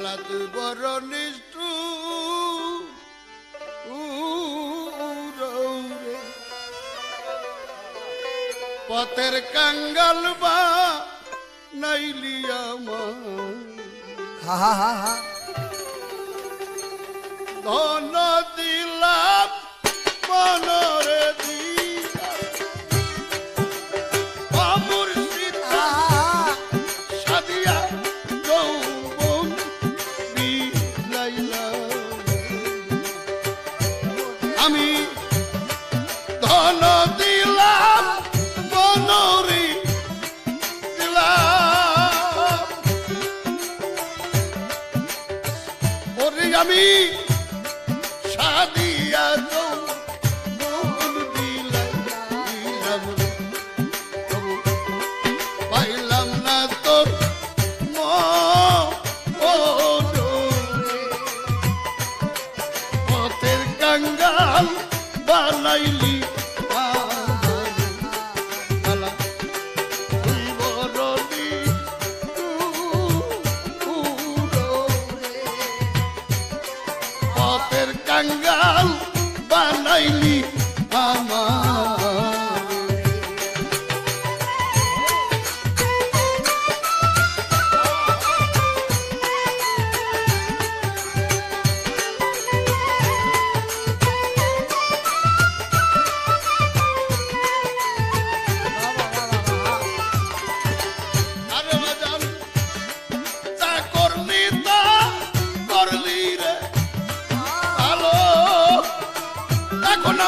কালা তুই বড় নিষ্ঠুর পথের কাঙ্গাল বা নাইলি আমার ধন দিলাম মনরে আমি ধন দিলাম মনরে দিলাম ওরে আমি সাদিয়া মন দিলাম পাইলাম না তোর পথের কাঙ্গাল বানাইলি পথের কাঙ্গাল বানাইলি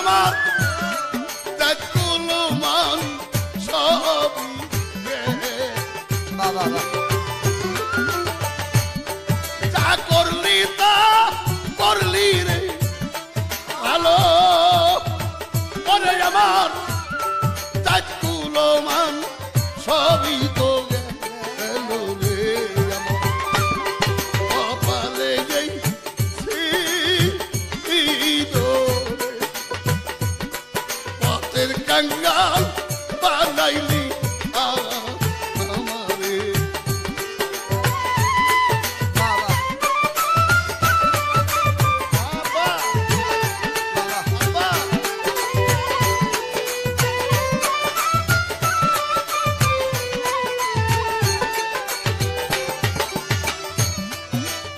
আমার দেখুলো মান সবই বাবা যা করলি তা করলি রে ভালো পরে আমার দেখুলো মান সবই তো গেল রে কপালে যেই কাঙ্গাল বানাইলি আমারে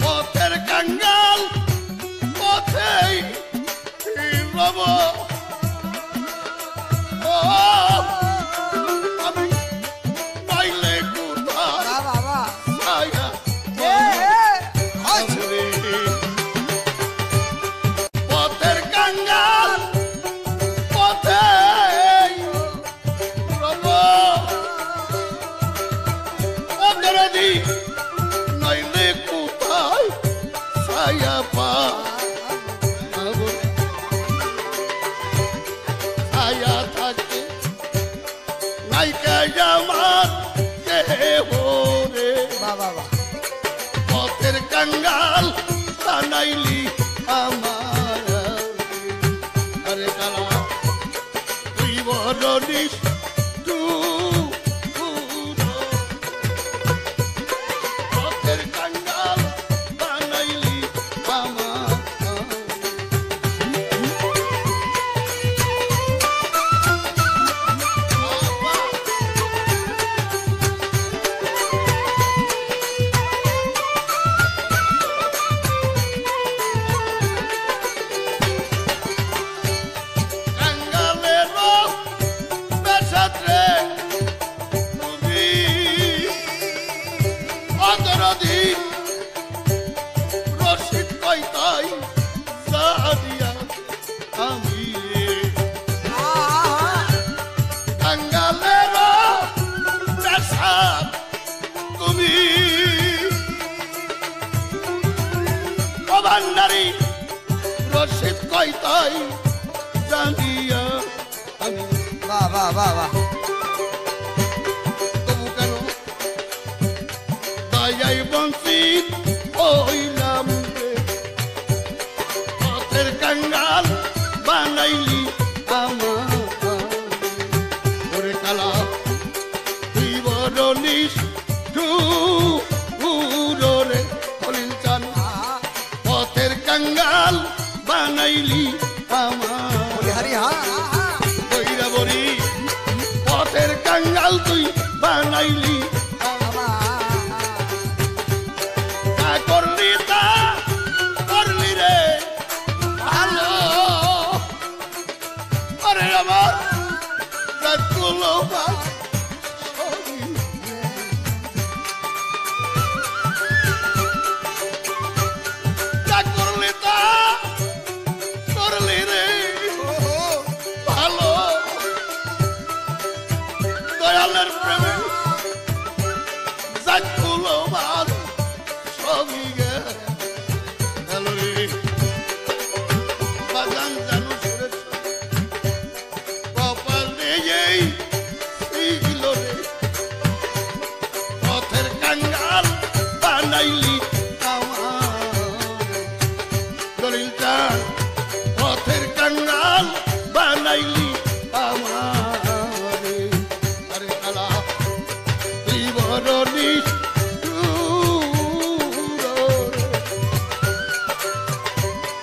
পথের কাঙ্গাল পথেই রব আমি পাইলে কোথায় পথের কাঙ্গাল পথে নাইলে কোথায় ছায়া পা ছায়া থাকে আমার রে পথের কাঙ্গাল বানাইলি আমার আরে কালা তুই বড় পথের কাঙ্গাল বানাইলি আমার রশিদ কইতাই সাদিয়া আমি কাঙ্গালের পেশাব তুমি ভান্ডারি রশিদ কইতাই জানিয়া আমি বাবা বাবা তবু কেন দায়াই বঞ্চিত হইলাম পথের কাঙ্গাল বানাইলি আমার ওরে কালা তুই বড় নিষ্ঠুর রে হলিল চান বানাইলি আমার হরি হা বইরা বড়ি পথের কাঙ্গাল তুই বানাইলি তা করলি রে ভালো আরে আমার রাতগুলো করলি রে ভালো দয়ালের প্রেমে যাকগুলো ভালো সবই গেল রে বাজান জানো সুরেশ কপাল নেই ছিল রে পথের কাঙ্গাল বানাইলি দলিল চান পথের কাঙ্গাল বানাইলি আমারে আরে কালা তুই বড়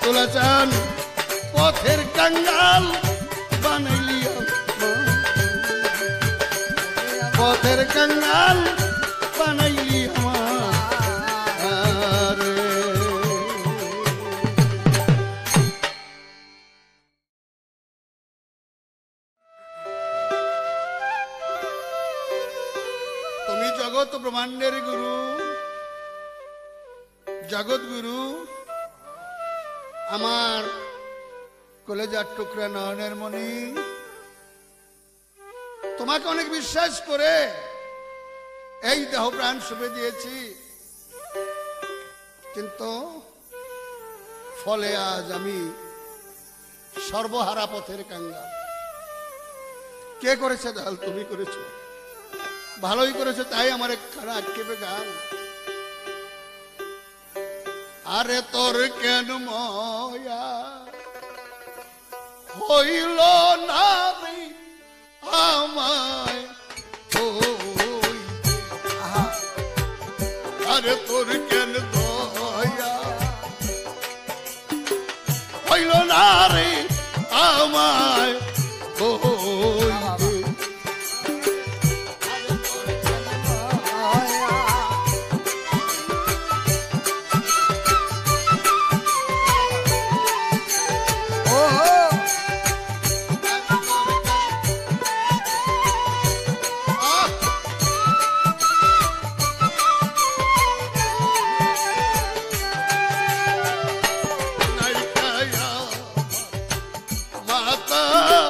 তোলা চান পথের কাঙ্গাল বানাইলি পথের কাঙ্গাল বানাইলি আমারে তুমি জগৎ ব্রহ্মাণ্ডের গুরু জগৎ গুরু আমার কলেজার টুকরা নয়নের মণি তোমাকে অনেক বিশ্বাস করে এই দেহ প্রাণ শুভে দিয়েছি কিন্তু ফলে আজ আমি সর্বহারা পথের কাঙ্গাল কে করেছে দয়াল তুমি করেছো ভালোই করেছে তাই আমার একখানা আটকেবে গান আরে তোর কেন ময়া হইল না রে আমায় আরে তোর কেন দয়া হইল না রে আমায় মাতা